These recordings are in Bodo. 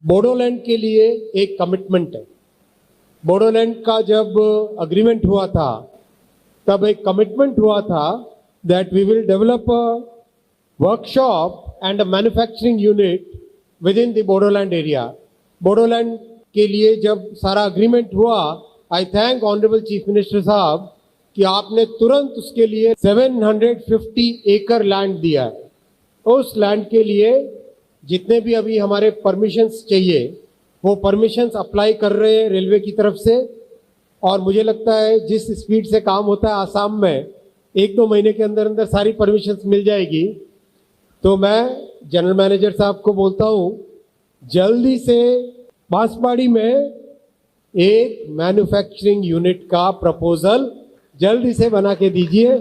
बोडोलैंड के लिए एक कमिटमेंट है। बोडोलैंड का जब अग्रीमेंट हुआ था तब एक कमिटमेंट हुआ था that we will develop a workshop and a manufacturing unit within the Boro-Land area. Bodoland के लिए जब सारा अग्रीमेंट हुआ, I thank Honorable Chief Minister साहब कि आपने तुरंत उसके लिए 750 एकड़ लैंड दिया है। उस लैंड के लिए जितने भी अभी हमारे परमिशंस चाहिए वो परमिशंस अप्लाई कर रहे हैं रेलवे की तरफ से, और मुझे लगता है जिस स्पीड से काम होता है आसाम में 1-2 महीने के अंदर अंदर सारी परमिशंस मिल जाएगी। तो मैं जनरल मैनेजर साहब को बोलता हूँ जल्दी से बांसवाड़ी में एक मैन्युफैक्चरिंग यूनिट का प्रपोजल जल्दी से बना के दीजिए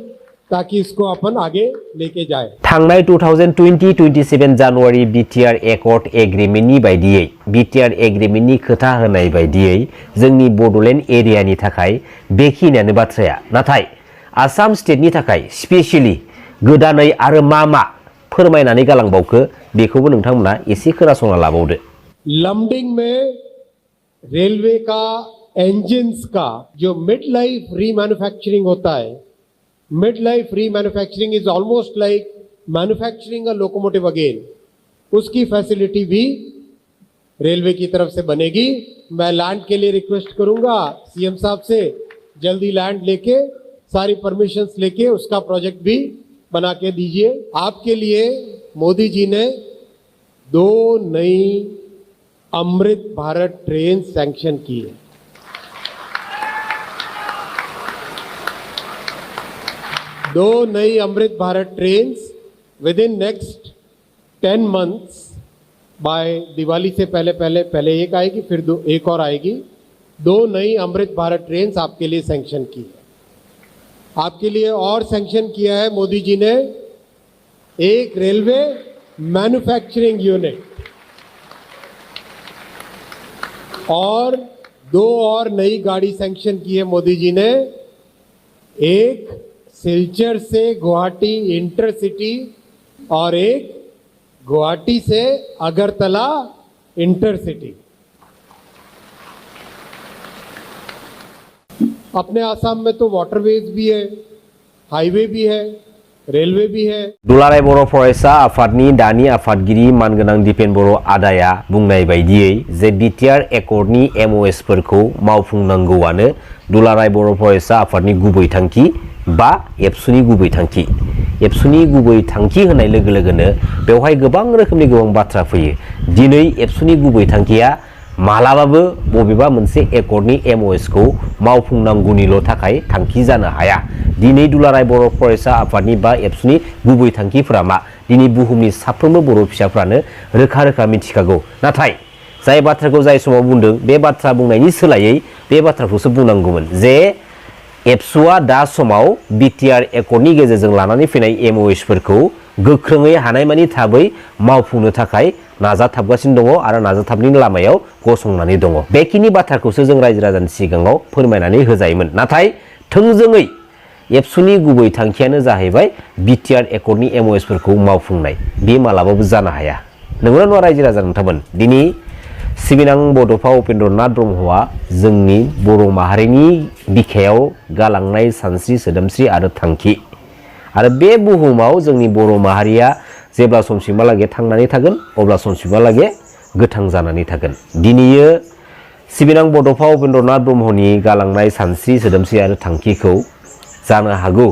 ताकि इसको अपन आगे लेके जाए। थांनाय 2020-27 जानुवारि बीटीआर एकॉर्ड एग्रीमेंटनि बायदियै बीटीआर एग्रीमेंटनि खोथा होनाय बायदियै जोंनि बड'लेण्ड एरियानि थाखाय बेखिनियानो बाथ्राया। नाथाय आसाम स्टेटनि थाखाय स्पेशली गोदानै आरो मा फोरमायनानै गालांबावखो बेखौबो नोंथांमोना एसे खोनासंना लाबावदो। लमडिंग में रेलवे का इंजन्स का जो मिड लाइफ रीमैन्युफैक्चरिंग होता है, मिड लाइफ रीमैन्युफैक्चरिंग इज ऑलमोस्ट लाइक मैन्युफैक्चरिंग अ लोकोमोटिव अगेन, उसकी फैसिलिटी भी रेलवे की तरफ से बनेगी। मैं लैंड के लिए रिक्वेस्ट करूंगा सीएम साहब से जल्दी लैंड लेके सारी परमिशंस लेके उसका प्रोजेक्ट भी बना के दीजिए। आपके लिए मोदी जी ने 2 नई अमृत भारत ट्रेन सैंक्शन की है। 2 नई Amrit Bharat train within next 10 months, बाय दिवाली से पहले एक आएगी, फिर एक और आएगी। 2 नई अमृत भारत ट्रेन आपके लिए सैंक्शन की है। आपके लिए और सैंक्शन किया है मोदी जी ने एक रेलवे मैन्युफैक्चरिंग यूनिट, और 2 और नई गाड़ी सैंक्शन की है मोदी जी ने, एक सिलचर से गुवाहाटी इंटरसिटी और एक गुवाहाटी से अगरतला इंटरसिटी। अपने आसाम में तो वाटरवेज भी है, हाईवे भी है, रेलवे भी है। दुलाराय बर' फरायसा आफादनि दानि आफादगिरि मानगोनां दिपेन बर' आदाया बुंनाय बायदियै जे बीटीआर एकॉर्डनि एमओएस फोरखौ मावफुंनांगौआनो दुलाराय बर' फरायसा आफादनि गुबै थांखि बा एबसुनि गुबै थांखि। एबसुनि गुबै थांखि होनाय लोगो लोगोनो बेवहाय गोबां रोखोमनि गोबां बाथ्रा फैयो। दिनै एबसुनि गुबै थांखिया मालाबाबो बबेबा मोनसे एकॉर्डनि एमओएस खौ मावफुंनांगौनिल' थाखाय थांखि जानो हाया। दिनै दुलाराय बर' फरायसा आफादनि बा एबसुनि गुबै थांखिफोरा मा दिनै बुहुमनि साफ्रोमबो बर' फिसाफ्रानो रोखा रोखा मिथिखागौ। नाथाय जाय बाथ्राखौ जाय समाव बुंदों बे बाथ्रा बुंनायनि सोलायै बे बाथ्राखौसो बुंनांगौमोन जे एबसुआ दा समाव बीटीआर एकॉर्डनि गेजेरजों लानानै फैनाय एमओएस फोरखौ गोख्रोङै हानायमानि थाबै मावफुंनो थाखाय नाजाथाबगासिनो दङ आरो नाजाथाबनायनि लामायाव गसंनानै दङ। बेखिनि बाथ्राखौसो जों रायजो राजानि सिगाङाव फोरमायनानै होजायोमोन। नाथाय थोंजोङै एबसुनि गुबै थांखियानो जाहैबाय बीटीआर एकॉर्डनि एमओएस फोरखौ मावफुंनाय। बे मालाबाबो जानो हाया। नंगौना नङा रायजो राजा नोंथांमोन? दिनै सिबिनां बड'फा उपेन्द्रनाथ ब्रह्मआ जोंनि बर' माहारिनि बिखायाव गालांनाय सानस्रि सोदोमस्रि आरो थांखि, आरो बे बुहुमाव जोंनि बर' माहारिया जेब्ला समसिमहालागै थांनानै थागोन अब्ला समसिमहालागै गोथां जानानै थागोन। दिनैयो सिबिनां बड'फा उपेन्द्रनाथ ब्रह्मनि गालांनाय सानस्रि सोदोमस्रि आरो थांखिखौ जानो हागौ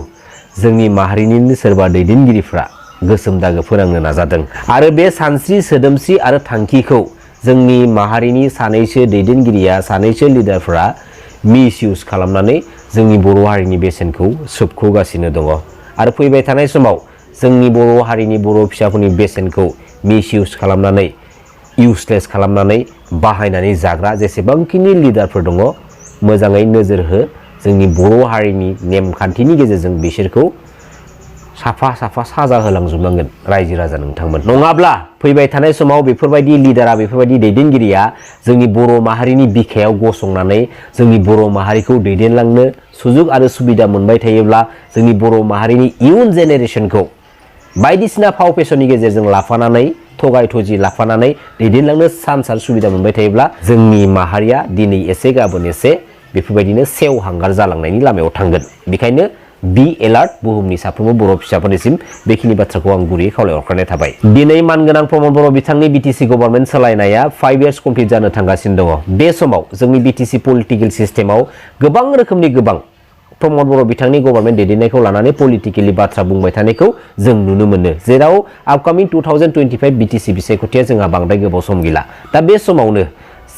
जोंनि माहारिनिनो सोरबा दैदेनगिरिफ्रा गोसोम दागो फोनांनो नाजादों, आरो बे सानस्रि सोदोमस्रि आरो थांखिखौ जोंनि माहारिनि सानैसो दैदेनगिरिया सानैसो लिडारफोरा मिसइउज खालामनानै जोंनि बर' हारिनि बेसेनखौ सोबख'गासिनो दङ। आरो फैबाय थानाय समाव जोंनि बर' हारिनि बर' फिसाफोरनि बेसेनखौ मिसइउज खालामनानै इउजलेस खालामनानै बाहायनानै जाग्रा जेसेबांखिनि लिडारफोर दङ मोजाङै नोजोर हो। जोंनि बर' हारिनि नेमखान्थिनि गेजेरजों बिसोरखौ साफा साफा साजा होलांजोबनांगोन रायजो राजा नोंथांमोन। नङाब्ला फैबाय थानाय समाव बेफोरबायदि लिडारा बेफोरबायदि दैदेनगिरिया जोंनि बर' माहारिनि बिखायाव गसंनानै जोंनि बर' माहारिखौ दैदेनलांनो सुजुग आरो सुबिदा मोनबाय थायोब्ला जोंनि बर' माहारिनि इयुन जेनेरेशनखौ बायदिसिना फाव फेसननि गेजेरजों लाफानानै थगाय थजि लाफानानै दैदेनलांनो चान्स आरो सुबिदा मोनबाय थायोब्ला जोंनि माहारिया दिनै एसे गाबोन एसे बेफोरबायदिनो सेवहांगार जालांनायनि लामायाव थांगोन। बेखायनो बी एलार्ट बुहुमनि साफ्रोमबो बर' फिसाफोरनिसिम बेखिनि बाथ्राखौ आं गुरैयै खावलायहरखानाय थाबाय। दिनै मानगोनां प्रमद बर' बिथांनि बिटिसि गभर्नमेन्ट सोलायनाया 5 इयार्स कमप्लिट जानो थांगासिनो दङ। बे समाव जोंनि बिटिसि पलिटिकेल सिस्टेमाव गोबां रोखोमनि गोबां प्रमद बर' बिथांनि गभर्नमेन्ट दैदेननायखौ लानानै पलिटिकेलि बाथ्रा बुंबाय थानायखौ जों नुनो मोनो। जेराव आपकामिं 2025 बिटिसि बिसायख'थिया जोंहा बांद्राय गोबाव सम गैला। दा बे समावनो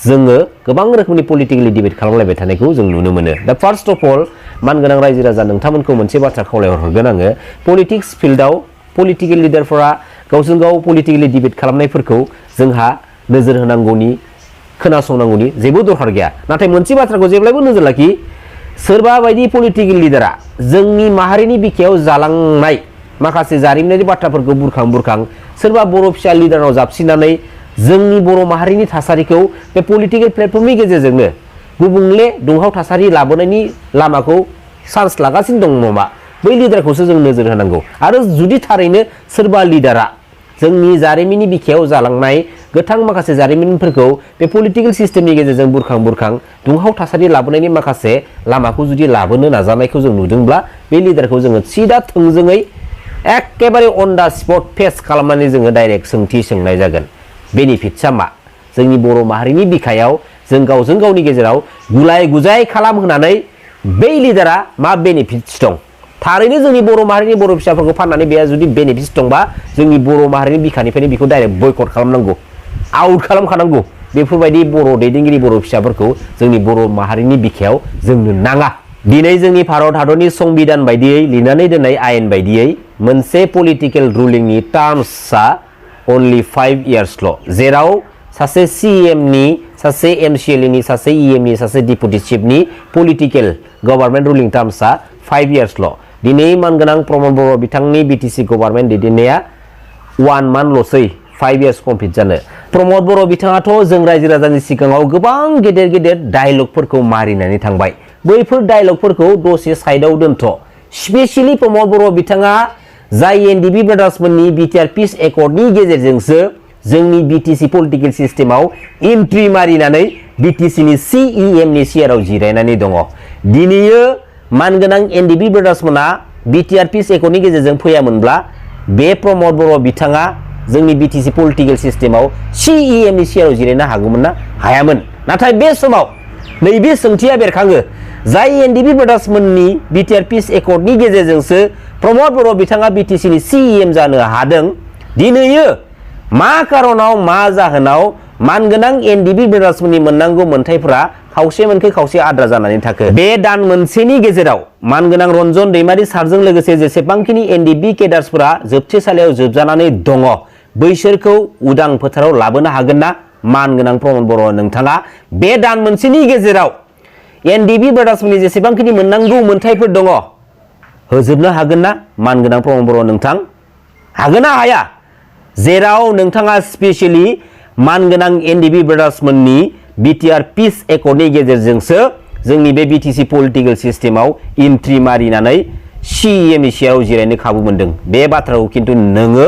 जोङो गोबां रोखोमनि पलिटिकेलि डिबेट खालामलायबाय थानायखौ जों नुनो मोनो। दा फार्स्ट अफ अल मानगोनां रायजो राजा नोंथांमोनखौ मोनसे बाथ्रा खावलायहरगोन आङो, पलिटिक्स फिल्डआव पलिटिकेल लिडारफोरा गावजों गाव पलिटिकेलि डिबेट खालामनायफोरखौ जोंहा नोजोर होनांगौनि खोनासंनांगौनि जेबो दरखार गैया। नाथाय मोनसे बाथ्राखौ जेब्लायबो नोजोर लाखि, सोरबा बायदि पलिटिकेल लिडारा जोंनि माहारिनि बिखायाव जालांनाय माखासे जारिमिनारि बाथ्राफोरखौ बुरखां बुरखां सोरबा बर' फिसा लिडारनाव जाबसिनानै जोंनि बर' माहारिनि थासारिखौ बे पलिटिकेल प्लेटफर्मनि गेजेरजोंनो गुबुंले दुंहाव थासारि लाबोनायनि लामाखौ चान्स लागासिनो दं नामा, बै लिडारखौसो जों नोजोर होनांगौ। आरो जुदि थारैनो सोरबा लिडारा जोंनि जारिमिननि बिखायाव जालांनाय गोथां माखासे जारिमिनफोरखौ बे पलिटिकेल सिस्टेमनि गेजेरजों बुरखां बुरखां दुंहाव थासारि लाबोनायनि माखासे लामाखौ जुदि लाबोनो नाजानायखौ जों नुदोंब्ला बे लिडारखौ जोङो सिदा थोंजोङै एखेबारे अन दा स्पट फेस खालामनानै जोङो डाइरेक्ट सोंथि सोंनाय जागोन। बेनिफिट्सआ मा? जोंनि बर' माहारिनि बिखायाव जों गावजों गावनि गेजेराव गुलाय गुजाय खालामहोनानै बै लिडारा मा बेनिफिट्स दं? थारैनो जोंनि बर' माहारिनि बर' फिसाफोरखौ फाननानै बेहा जुदि बेनिफिट्स दंबा जोंनि बर' माहारिनि बिखानिफ्रायनो बेखौ डाइरेक्ट बयकट खालामनांगौ, आउट खालामखानांगौ। बेफोरबायदि बर' दैदेनगिरि बर' फिसाफोरखौ जोंनि बर' माहारिनि बिखायाव जोंनो नाङा। दिनै जोंनि भारत हादरनि संबिधान बायदियै लिरनानै दोननाय आयेन बायदियै मोनसे पलिटिकेल रुलिंनि टार्म्सआ अनलि 5 इयार्सल', जेराव सासे CM-नि, सासे MCLA-नि, सासे EM-नि, सासे डिपुटि चिफनि पलिटिकेल गभर्नमेन्ट रुलिं टार्म्सआ 5 इयार्सल'। दिनै मानगोनां प्रमद बर' बिथांनि बिटिसि गभर्नमेन्ट दैदेननाया 1 मान्थल'सै 5 इयार्स कमप्लिट जानो। प्रमद बर' बिथाङाथ' जों रायजो राजानि सिगाङाव गोबां गेदेर गेदेर डायलगफोरखौ मारिनानै थांबाय। बैफोर डायलगफोरखौ दसे साइडआव दोनथ'। स्पेसियेलि प्रमद बर' बिथाङा जाय NDB ब्रादार्समोननि बिटिआर पिस एकर्डनि गेजेरजोंसो जोंनि बिटिसि पलिटिकेल सिस्टेमाव एन्ट्रि मारिनानै बिटिसिनि CEM-नि चेयाराव जिरायनानै दङ। दिनैयो मानगोनां NDB ब्रादार्समोना बिटिआर पिस एकर्डनि गेजेरजों फैयामोनब्ला बे प्रमद बर' बिथाङा जोंनि बिटिसि पलिटिकेल सिस्टेमाव CEM-नि चेयाराव जिरायनो हागौमोन ना? हायामोन। नाथाय बे समाव नैबे सोंथिया बेरखाङो, जाय NDB ब्रादार्समोननि बिटिआर पिस एकर्डनि गेजेरजोंसो प्रमद बर' बिथाङा बिटिसिनि CEM जानो हादों, दिनैयो मा कारनाव मा जाहोनाव मानगोनां NDB ब्रादार्समोननि मोननांगौ मोनथायफोरा खावसे मोनखै खावसे आद्रा जानानै थाखो? बे दान मोनसेनि गेजेराव मानगोनां रन्जन दैमारि सारजों लोगोसे जेसेबांखिनि NDB केडार्सफोरा जोबथेसालियाव जोबजानानै दङ, बैसोरखौ उदां फोथाराव लाबोनो हागोन ना मानगोनां प्रमद बर' नोंथाङा? बे दान मोनसेनि गेजेराव NDB ब्रादार्समोननि जेसेबांखिनि मोननांगौ मोनथायफोर दङ होजोबनो हागोन ना मानगोनां प्रमद बर' नोंथां? हागोन ना हाया? जेराव नोंथाङा स्पेसियेलि मानगोनां NDB ब्रादार्समोननि बिटिआर पिस एकर्डनि गेजेरजोंसो जोंनि बे बिटिसि पलिटिकेल सिस्टेमाव एन्ट्रि मारिनानै CEM-नि चेयाराव जिरायनो खाबु मोनदों। बे बाथ्राखौ खिन्थु नोङो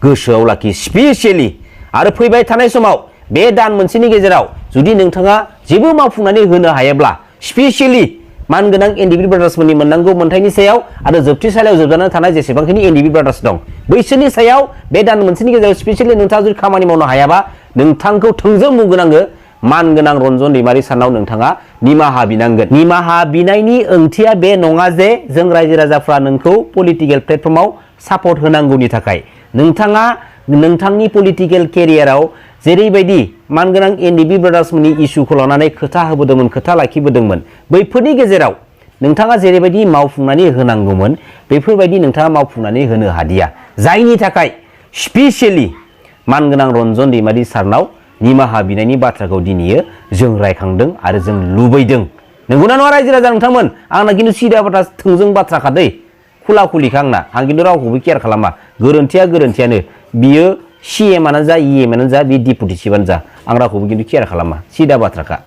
गोसोआव लाखि स्पेसियेलि। आरो फैबाय थानाय समाव बे दान मोनसेनि गेजेराव जुदि नोंथाङा जेबो मावफुंनानै होनो हायाब्ला स्पेसियेलि मानगोनां NDB ब्रादार्समोननि मोननांगौ मोनथायनि सायाव आरो जोबथेसालियाव जोबजानानै थानाय जेसेबांखिनि NDB ब्रादार्स दं बैसोरनि सायाव बे दान मोनसेनि गेजेराव स्पेसियेलि नोंथाङा जुदि खामानि मावनो हायाबा नोंथांखौ थोंजों बुंगोन आङो, मानगोनां रन्जन दैमारि सारनाव नोंथाङा निमाहा बिनांगोन। निमाहा बिनायनि ओंथिया बे नङा जे जों रायजो राजाफ्रा नोंखौ पलिटिकेल प्लेटफर्माव सापर्ट होनांगौनि थाखाय। नोंथाङा नोंथांनि पलिटिकेल केरियाराव जेरैबायदि मानगोनां NDB ब्रादार्समोननि इस्युखौ लानानै खोथा होबोदोंमोन, खोथा लाखिबोदोंमोन, बैफोरनि गेजेराव नोंथाङा जेरैबायदि मावफुंनानै होनांगौमोन बेफोरबायदि नोंथाङा मावफुंनानै होनो हादिया। जायनि थाखाय स्पेसियेलि मानगोनां रन्जन दैमारि सारनाव निमाहा बिनायनि बाथ्राखौ दिनैयो जों रायखांदों आरो जों लुबैदों। नंगौना नङा रायजो राजा नोंथांमोन? आंना खिन्थु सिदा बाथ्रा थोंजों बाथ्राखा दै, खुला खुलिखा आंना। आं खिन्थु रावखौबो केयार खालामा। गोरोन्थिया गोरोन्थियानो, बियो CM-आनो जा EM-आनो जा, बे डिपुटि चिफआनो जा, आं रावखौबो खिन्थु केयार खालामा। सिदा बाथ्राखा।